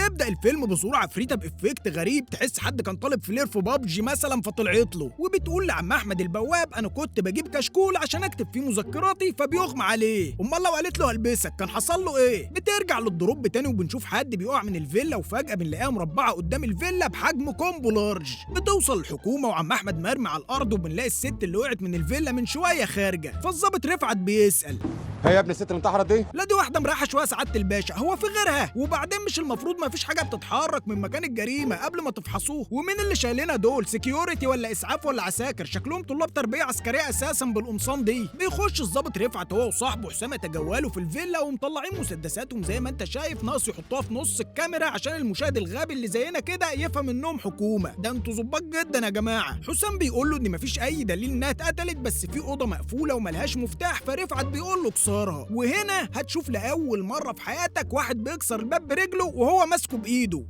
بيبدأ الفيلم بظهور عفريتة بإفكت غريب، تحس حد كان طالب فلير في بابجي مثلا فطلعت له، وبتقول لعم أحمد البواب أنا كنت بجيب كشكول عشان أكتب فيه مذكراتي فبيغمى عليه، أمال لو قالت له هلبسك كان حصل له إيه؟ بترجع للدروب تاني وبنشوف حد بيقع من الفيلا وفجأة بنلاقيها مربعة قدام الفيلا بحجم كومبو لارج. بتوصل الحكومة وعم أحمد مرمي على الأرض وبنلاقي الست اللي وقعت من الفيلا من شوية خارجة، فالظابط رفعت بيسأل هي يا ابن الست اللي انتحرت دي؟ لا دي واحدة مريحة شوية سعادة الباشا، هو في غيرها؟ وبعدين مش المفروض ما فيش حاجة بتتحرك من مكان الجريمة قبل ما تفحصوه؟ ومين اللي شايلينها دول؟ سكيورتي ولا إسعاف ولا عساكر؟ شكلهم طلاب تربية عسكرية أساسا بالقمصان دي. بيخش الظابط رفعت هو وصاحبه حسام يتجولوا في الفيلا ومطلعين مسدساتهم زي ما أنت شايف، ناقص يحطوها في نص الكاميرا عشان المشاهد الغبي اللي زينا كده يفهم إنهم حكومة. ده أنتوا ظباط جدا يا جماعة. حسام بيقول له إن مفيش أي دليل إنها اتقتلت، بس في أوضة مقفولة وملهاش مفتاح، فرفعت بيقول له كسرها. وهنا هتشوف لأول مرة في حياتك واحد بيكسر الباب برجله وهو ماسكه بإيده.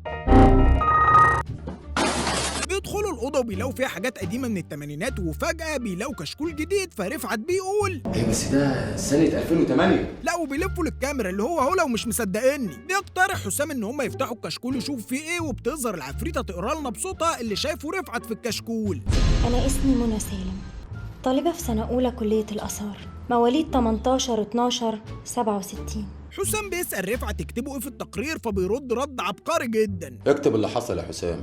بيدخلوا الأوضة وبيلاقوا فيها حاجات قديمة من الثمانينات، وفجأة بيلاقوا كشكول جديد، فرفعت بيقول ايه بس ده سنة 2008. لا، وبيلفوا للكاميرا اللي هو لو مش مصدقني. بيقترح حسام ان هم يفتحوا الكشكول يشوفوا فيه ايه، وبتظهر العفريتة تقرا لنا بصوتها اللي شايفه رفعت في الكشكول. أنا اسمي منى سالم، طالبة في سنة أولى كلية الآثار، مواليد 18/12/67. حسام بيسأل رفعت تكتبوا ايه في التقرير، فبيرد رد عبقري جدا. اكتب اللي حصل يا حسام.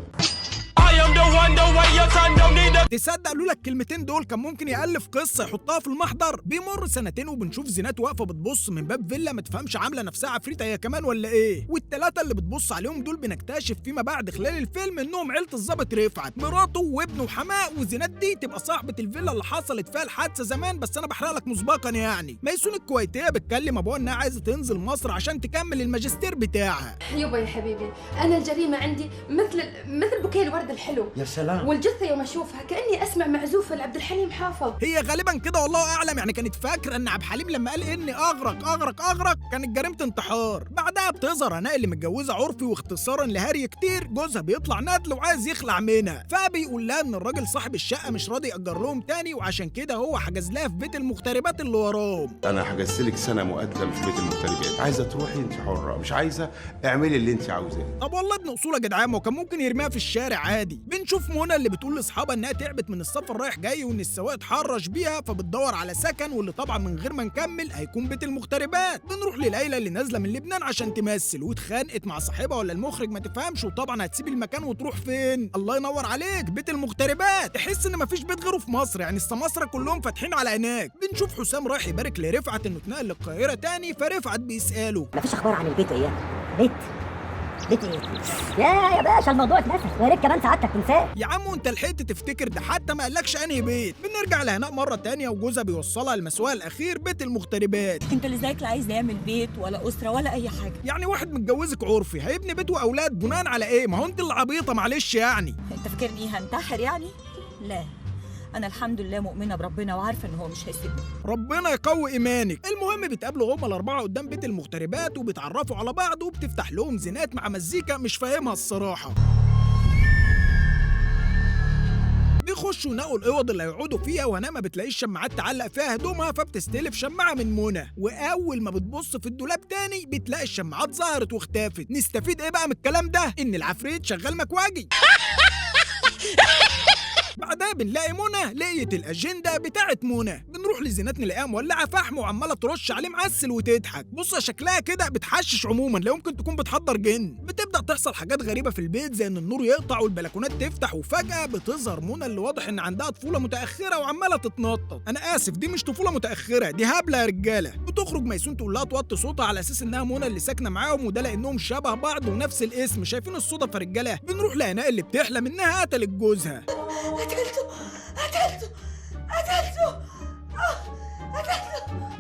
تصدق لولا الكلمتين دول كان ممكن يألف قصة يحطها في المحضر. بيمر سنتين وبنشوف زينات واقفة بتبص من باب فيلا، ما تفهمش عاملة نفسها عفريتة هي كمان ولا ايه. والتلاتة اللي بتبص عليهم دول بنكتشف فيما بعد خلال الفيلم انهم عيلة الظابط رفعت، مراته وابنه وحماه. وزينات دي تبقى صاحبة الفيلا اللي حصلت فيها الحادثة زمان، بس انا بحرق لك مسبقا يعني. ميسون الكويتية بتكلم ابوها انها عايزة تنزل مصر عشان تكمل الماجستير بتاعها. يابا يا حبيبي، انا الجريمة عندي مثل بوكيه الورد الحلو. يا سلام. والجثة يوم اشوفها كأني اسمع معزوفة لعبد الحليم حافظ. هي غالبا كده والله اعلم، يعني كانت فاكره ان عبد الحليم لما قال اني اغرق كانت جريمه انتحار. بعدها بتظهر هناء اللي متجوزه عرفي، واختصارا لهري كتير جوزها بيطلع ندل وعايز يخلع منها، فبيقول لها ان الراجل صاحب الشقه مش راضي ياجر لهم تاني، وعشان كده هو حجز لها في بيت المغتربات اللي وراهم. انا حجزت لك سنه مقدم في بيت المغتربات، عايزه تروحي انت حره، مش عايزه اعملي اللي انت عاوزاه. طب والله ابن اصول يا جدعان، وكان ممكن يرميها في الشارع عادي. بنشوف منى اللي بتقول لاصحابها انها تعبت من السفر رايح جاي وان السواق اتحرش بيها، فبتدور على سكن، واللي طبعا من غير ما نكمل هيكون بيت المغتربات. بنروح لليلى اللي نازله من لبنان عشان تمثل، واتخانقت مع صاحبها ولا المخرج ما تفهمش، وطبعا هتسيب المكان وتروح فين؟ الله ينور عليك، بيت المغتربات. تحس ان مفيش بيت غيره في مصر، يعني السماسرة كلهم فاتحين على هناك. بنشوف حسام رايح يبارك لرفعت انه اتنقل للقاهره تاني، فرفعت بيساله مفيش اخبار عن البيت ايه؟ بيت ايه؟ يا باشا الموضوع اتنسى، ويا ريت كمان سعادتك تنساه. يا عم وانت لحقت تفتكر؟ ده حتى ما قالكش انهي بيت. بنرجع لهناء مره تانية وجوزها بيوصلها لمسواها الاخير بيت المغتربات. انت اللي زيك لا عايز يعمل بيت ولا اسره ولا اي حاجه. يعني واحد متجوزك عرفي هيبني بيت واولاد بناء على ايه؟ ما هو انت اللي عبيطه معلش يعني. انت فاكرني هنتحر يعني؟ لا، أنا الحمد لله مؤمنة بربنا وعارفة إن هو مش هيسيبني. ربنا يقوي إيمانك. المهم بيتقابلوا هما الأربعة قدام بيت المغتربات وبيتعرفوا على بعض، وبتفتح لهم زينات مع مزيكا مش فاهمها الصراحة. بيخشوا ينقوا الأوض اللي هيقعدوا فيها، وهنا ما بتلاقيش شماعات تعلق فيها هدومها، فبتستلف شماعة من منى، وأول ما بتبص في الدولاب تاني بتلاقي الشماعات ظهرت واختفت. نستفيد إيه بقى من الكلام ده؟ إن العفريت شغال مكواجي. بعدها بنلاقي منى لقيت الاجنده بتاعت منى. بنروح لزينات نلاقيها مولعه فحم وعماله ترش عليه معسل وتضحك. بص شكلها كده بتحشش عموما، لا يمكن تكون بتحضر جن. بتبدا تحصل حاجات غريبه في البيت زي ان النور يقطع والبلكونات تفتح، وفجاه بتظهر منى اللي واضح ان عندها طفوله متاخره وعماله تتنطط. انا اسف، دي مش طفوله متاخره، دي هبله يا رجاله. بتخرج ميسون تقول لها توطي صوتها على اساس انها منى اللي ساكنه معاهم، وده لانهم شبه بعض ونفس الاسم. شايفين الصدف يا رجاله؟ بنروح لهناء اللي بتحلم انها قتلت جوزها. قتلته.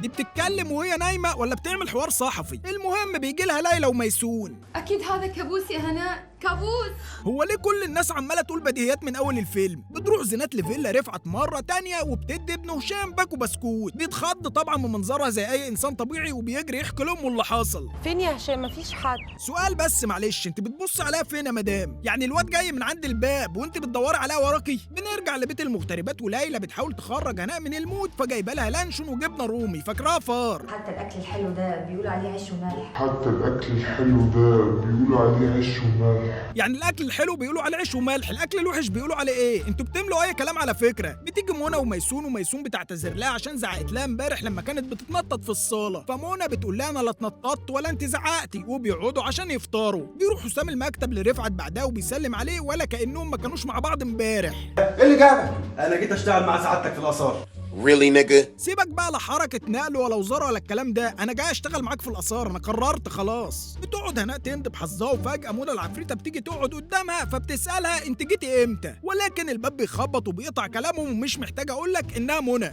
دي بتتكلم وهي نايمه ولا بتعمل حوار صحفي؟ المهم بيجي لها ليلى وميسون. اكيد هذا كابوس يا هناء، كابوس. هو ليه كل الناس عماله تقول بديهيات من اول الفيلم؟ بتروح زينات لفيلا رفعت مره تانية وبتدي ابن هشام باكو بسكوت، بيتخض طبعا من منظرها زي اي انسان طبيعي وبيجري يحكي لامه اللي حصل. فين يا هشام؟ مفيش حد. سؤال بس معلش، انت بتبص عليها فين يا مدام؟ يعني الواد جاي من عند الباب وانت بتدوري عليها وراكي؟ بنرجع لبيت المغتربات وليلى بتحاول تخرج هناء من المود، فجايبه لها لانشون وجبنه رومي فاكراها فار. حتى الاكل الحلو ده بيقولوا عليه عيش وملح. حتى الاكل الحلو ده بيقولوا عليه عيش وملح. يعني الاكل الحلو بيقولوا عليه عيش وملح، الاكل الوحش بيقولوا عليه ايه؟ انتوا بتملوا اي كلام على فكره. بتيجي منى وميسون بتعتذر لها عشان زعقت لها امبارح لما كانت بتتنطط في الصاله، فمنى بتقول لها انا لا اتنططت ولا انت زعقتي، وبيقعدوا عشان يفطروا. بيروح حسام المكتب لرفعت بعدها وبيسلم عليه ولا كانهم ما كانوش مع بعض امبارح. ايه اللي جابك؟ انا جيت اشتغل مع سعادتك في الاثار. Really nigga؟ سيبك بقى لا حركه نقل ولا وزاره ولا الكلام ده، انا جاي اشتغل معاك في الاثار، انا قررت خلاص. بتقعد هناء تندب حظها وفجاه منى العفريته بتيجي تقعد قدامها فبتسالها انت جيتي امتى؟ ولكن الباب بيخبط وبيقطع كلامهم ومش محتاج اقول لك انها منى.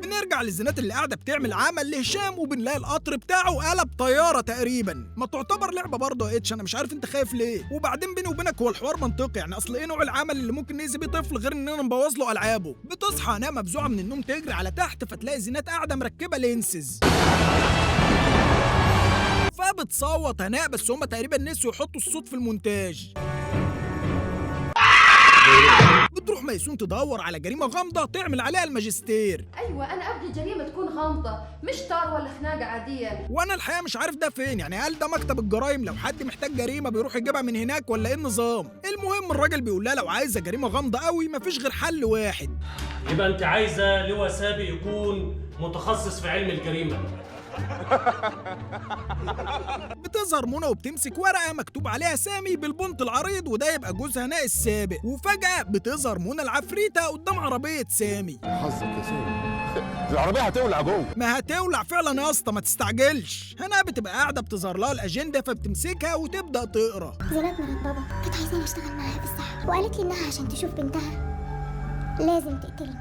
بنرجع للزينات اللي قاعده بتعمل عمل لهشام وبنلاقي القطر بتاعه قلب طياره تقريبا، ما تعتبر لعبه برضه يا اتش، انا مش عارف انت خايف ليه. وبعدين بيني وبينك هو الحوار منطقي، يعني اصل ايه نوع العمل اللي ممكن نأذي بيه طفل غير اننا نبوظ له العابه؟ بتصحى هناء مفزوعه من النوم تجري على تحت فتلاقي زينات قاعده مركبه لينسز، فبتصوت هناء بس هما تقريبا نسيوا يحطوا الصوت في المونتاج. بتروح ميسون تدور على جريمه غامضه تعمل عليها الماجستير. ايوه انا ابغي جريمه تكون غامضه، مش طار ولا خناقه عاديه. وانا الحقيقه مش عارف ده فين، يعني هل ده مكتب الجرايم لو حد محتاج جريمه بيروح يجيبها من هناك ولا ايه النظام؟ المهم الراجل بيقول لها لو عايزه جريمه غامضه قوي مفيش غير حل واحد. يبقى انت عايزه لواء سابق يكون متخصص في علم الجريمه. بتظهر منى وبتمسك ورقه مكتوب عليها سامي بالبنط العريض وده يبقى جوز هناء السابق، وفجاه بتظهر منى العفريته قدام عربيه سامي. حظك يا سامي العربيه هتولع جوه. ما هتولع فعلا يا اسطى، ما تستعجلش. هناء بتبقى قاعده بتظهر لها الاجنده فبتمسكها وتبدا تقرا. زينات مرات بابا كانت عايزاني اشتغل معاها في السحر، وقالت لي انها عشان تشوف بنتها لازم تقتلني،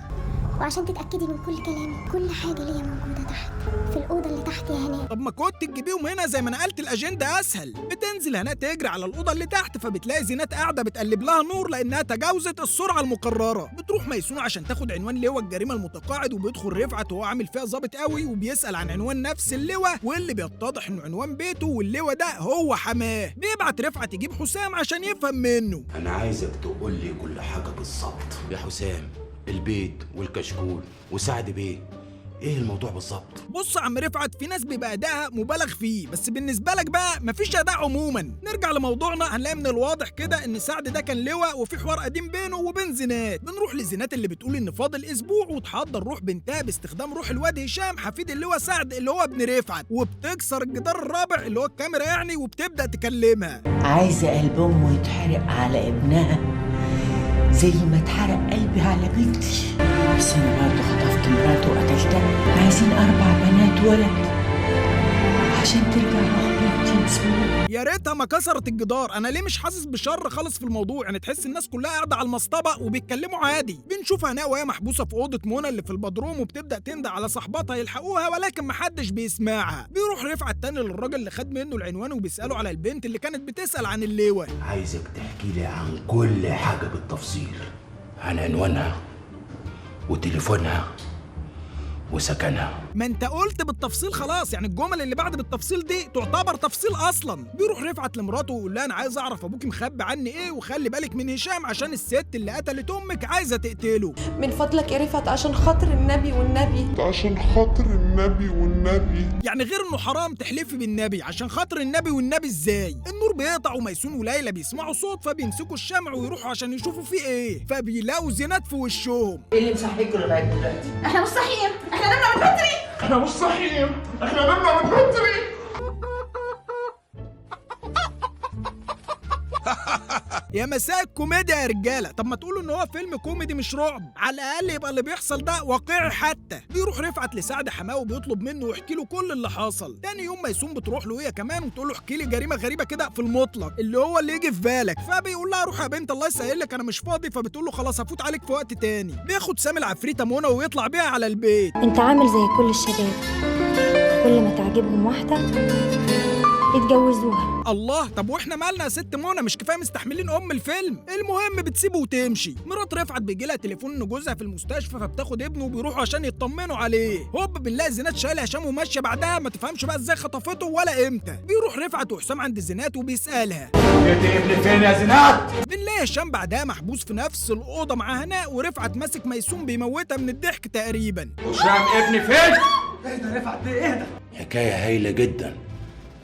وعشان تتأكدي من كل كلامي كل حاجة ليا موجودة تحت في الأوضة اللي تحت يا هناء. طب ما كنت تجيبيهم هنا زي ما نقلت الأجندة أسهل. بتنزل هناء تجري على الأوضة اللي تحت فبتلاقي زينات قاعدة بتقلب لها نور لأنها تجاوزت السرعة المقررة. بتروح ميسون عشان تاخد عنوان لواء الجريمة المتقاعد، وبيدخل رفعت وهو عامل فيها ظابط قوي وبيسأل عن عنوان نفس اللواء، واللي بيتضح إنه عنوان بيته واللواء ده هو حماه. بيبعت رفعت يجيب حسام عشان يفهم منه. أنا عايزك تقول لي كل حاجة بالظبط يا حسام، البيت والكشكول وسعد بيه، ايه الموضوع بالظبط؟ بص يا عم رفعت، في ناس بيبقى ادائها مبالغ فيه، بس بالنسبه لك بقى مفيش اداء عموما. نرجع لموضوعنا، هنلاقي من الواضح كده ان سعد ده كان لواء وفي حوار قديم بينه وبين زينات. بنروح لزينات اللي بتقول ان فاضل اسبوع وتحضر روح بنتها باستخدام روح الواد هشام حفيد اللواء سعد اللي هو ابن رفعت، وبتكسر الجدار الرابع اللي هو الكاميرا يعني، وبتبدا تكلمها. عايزه قلب امه يتحرق على ابنها زي ما اتحرق قلبي على بنتي، بس انا برضه خطفت مراته وقتلتها. عايزين 4 بنات ولد عشان ترجع روح بنتي بسهوله. يا ريتها ما كسرت الجدار. انا ليه مش حاسس بشر خالص في الموضوع؟ يعني تحس الناس كلها قاعده على المصطبه وبيتكلموا عادي. بنشوف هناء وهي محبوسه في اوضه منى اللي في البدروم وبتبدا تندى على صاحباتها يلحقوها، ولكن محدش بيسمعها. بيروح رفعت تاني للراجل اللي خد منه العنوان وبيساله على البنت اللي كانت بتسال عن اللواء. عايزك تحكي لي عن كل حاجه بالتفصيل، عن عنوانها وتليفونها وسكنها. ما انت قلت بالتفصيل خلاص، يعني الجمل اللي بعد بالتفصيل دي تعتبر تفصيل اصلا. بيروح رفعت لمراته ويقول لها انا عايز اعرف ابوكي مخبي عني ايه، وخلي بالك من هشام عشان الست اللي قتلت امك عايزه تقتله. من فضلك يا رفعت عشان خاطر النبي والنبي، عشان خاطر النبي والنبي. يعني غير انه حرام تحلفي بالنبي، عشان خاطر النبي والنبي ازاي؟ النور بيقطع وميسون وليلى بيسمعوا صوت فبيمسكوا الشمع ويروحوا عشان يشوفوا فيه ايه، فبيلاقوا زينات في وشهم. ايه اللي مصحيكوا لغايه دلوقتي؟ احنا مش صاحيين، احنا نمنا من بدري. احنا مش صاحيين، احنا نمنا من بدري. يا مساء الكوميديا يا رجاله. طب ما تقولوا ان هو فيلم كوميدي مش رعب، على الاقل يبقى اللي بيحصل ده واقعي حتى. بيروح رفعت لسعد حماه وبيطلب منه يحكي له كل اللي حصل. تاني يوم ميسون بتروح له هي كمان وتقول له احكي لي جريمه غريبه كده في المطلق اللي هو اللي يجي في بالك، فبيقول لها روح يا بنت الله يسهل لك انا مش فاضي، فبتقول له خلاص هفوت عليك في وقت تاني. بياخد سامي العفريته منى ويطلع بيها على البيت. انت عامل زي كل الشباب، كل ما تعجبهم واحده يتجوزوها. الله، طب واحنا مالنا يا ست منى؟ مش كفايه مستحملين الفيلم؟ المهم بتسيبه وتمشي. مرات رفعت بيجي لها تليفون ان جوزها في المستشفى، فبتاخد ابنه وبيروحوا عشان يطمنوا عليه. هوب بنلاقي زينات شايله هشام وماشيه بعدها، ما تفهمش بقى ازاي خطفته ولا امتى. بيروح رفعت وحسام عند زينات وبيسالها جبت ابني فين يا زينات؟ بنلاقي هشام بعدها محبوس في نفس الاوضه مع هناء، ورفعت ماسك ميسون بيموتها من الضحك تقريبا. هشام ابني فين؟ اهدى رفعت اهدى. حكايه هايله جدا،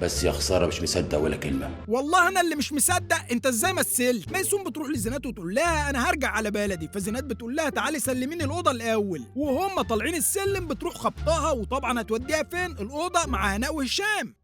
بس يا خساره مش مصدق ولا كلمه. والله انا اللي مش مصدق، انت ازاي مثلت؟ ميسون بتروح لزينات وتقول لها انا هرجع على بلدي، فزينات بتقول لها تعالي سلميني الاوضه الاول، وهم طالعين السلم بتروح خبطها، وطبعا هتوديها فين؟ الاوضه مع هناء وهشام.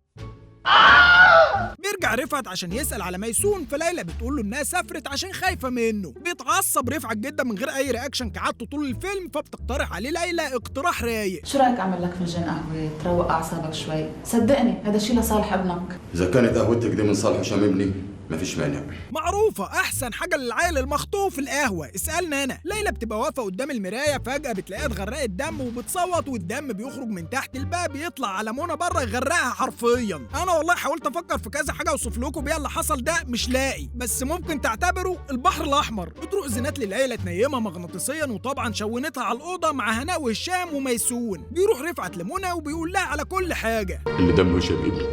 بيرجع رفعت عشان يسأل على ميسون، فليلى بتقول له انها سافرت عشان خايفه منه. بيتعصب رفعت جدا من غير اي رياكشن كعادته طول الفيلم، فبتقترح عليه ليلى اقتراح رايق. شو رايك اعمل لك فنجان قهوه تروق اعصابك شوي؟ صدقني هذا شيء لصالح ابنك. اذا كانت قهوتك دي من صالح هشام ابني مفيش مانع. معروفه احسن حاجه للعيل المخطوف القهوه. اسالنا انا. ليلى بتبقى واقفه قدام المرايه، فجاه بتلاقيها اتغرقت دم وبتصوت، والدم بيخرج من تحت الباب يطلع على منى بره يغرقها حرفيا. انا والله حاولت افكر في كذا حاجه اوصف لكم بيها اللي حصل ده، مش لاقي، بس ممكن تعتبروا البحر الاحمر. بتروح زينات لليلى تنيمها مغناطيسيا، وطبعا شونتها على الاوضه مع هناء وهشام وميسون. بيروح رفعت لمنى وبيقول لها على كل حاجه. اللي دمه هشام ابني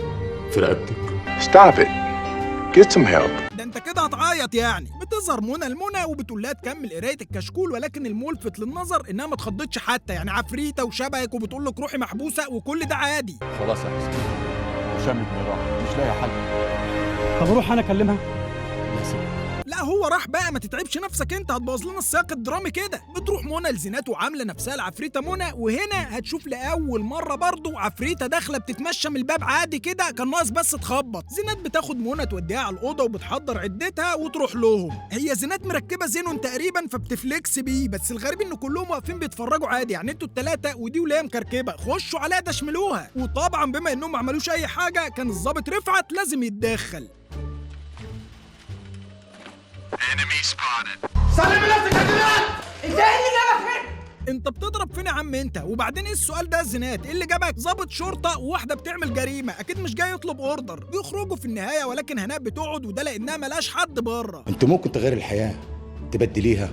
في رقبتك. Stop it. Get some help. ده انت كده هتعيط يعني. بتظهر منى لمنى وبتقول لها تكمل قرايه الكشكول، ولكن الملفت للنظر انها ما اتخضتش حتى، يعني عفريته وشبهك وبتقول لك روحي محبوسه وكل ده عادي. خلاص يا حسين، هشام ابني راح، مش لاقي حل. طب اروح انا اكلمها؟ لا هو راح بقى، ما تتعبش نفسك انت، هتبوظ لنا السياق الدرامي كده. بتروح منى لزينات وعامله نفسها العفريته منى، وهنا هتشوف لاول مره برضو عفريته داخله بتتمشى من الباب عادي كده، كان ناقص بس تخبط. زينات بتاخد منى توديها على الاوضه وبتحضر عدتها وتروح لهم. هي زينات مركبه زينون تقريبا فبتفليكس بيه، بس الغريب ان كلهم واقفين بيتفرجوا عادي، يعني انتوا الثلاثه ودي ولا مكركبه خشوا عليها تشملوها. وطبعا بما انهم ما عملوش اي حاجه، كان الضابط رفعت لازم يتدخل. سلم نفسك يا زينات! انت ايه اللي جابك هنا؟ انت بتضرب فين يا عم انت؟ وبعدين ايه السؤال ده يا زينات؟ ايه اللي جابك؟ ضابط شرطه وواحده بتعمل جريمه، اكيد مش جاي يطلب اوردر. بيخرجوا في النهايه، ولكن هناء بتقعد، وده لانها ملهاش حد بره. انت ممكن تغير الحياه، تبدليها،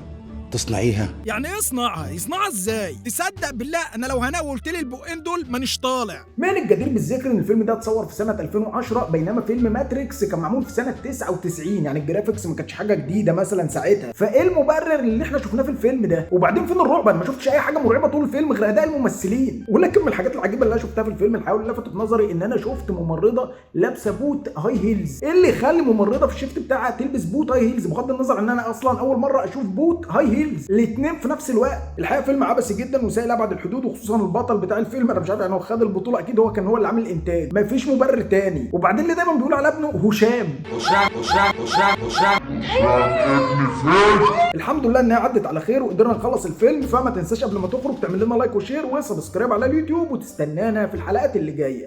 تصنعيها. يعني ايه يصنعها؟ يصنعها ازاي؟ تصدق بالله انا لو هناء وقلت لي البقين دول مانيش طالع. من الجدير بالذكر ان الفيلم ده اتصور في سنه 2010، بينما فيلم ماتريكس كان معمول في سنه 99، يعني الجرافيكس ما كانتش حاجه جديده مثلا ساعتها. فايه المبرر اللي احنا شفناه في الفيلم ده؟ وبعدين فين الرعب؟ انا ما شفتش اي حاجه مرعبه طول الفيلم غير اداء الممثلين. ولكن من الحاجات العجيبه اللي انا شفتها في الفيلم، الحاجه اللي لفتت نظري ان انا شفت ممرضه لابسه بوت هاي هيلز. ايه اللي يخلي ممرضه في الشيفت بتاعها تلبس بوت هاي هيلز؟ بغض النظر ان انا اصلا اول مره اشوف بوت هاي هيلز الاثنين في نفس الوقت. الحقيقه فيلم عبثي جدا وسائل ابعد الحدود، وخصوصا البطل بتاع الفيلم انا مش عارف يعني هو خد البطوله، اكيد هو كان هو اللي عامل الانتاج، مفيش مبرر تاني. وبعدين اللي دايما بيقول على ابنه هشام. الحمد لله انها عدت على خير وقدرنا نخلص الفيلم. فما تنساش قبل ما تخرج تعمل لنا لايك وشير وسبسكرايب على اليوتيوب، وتستنانا في الحلقات اللي جايه.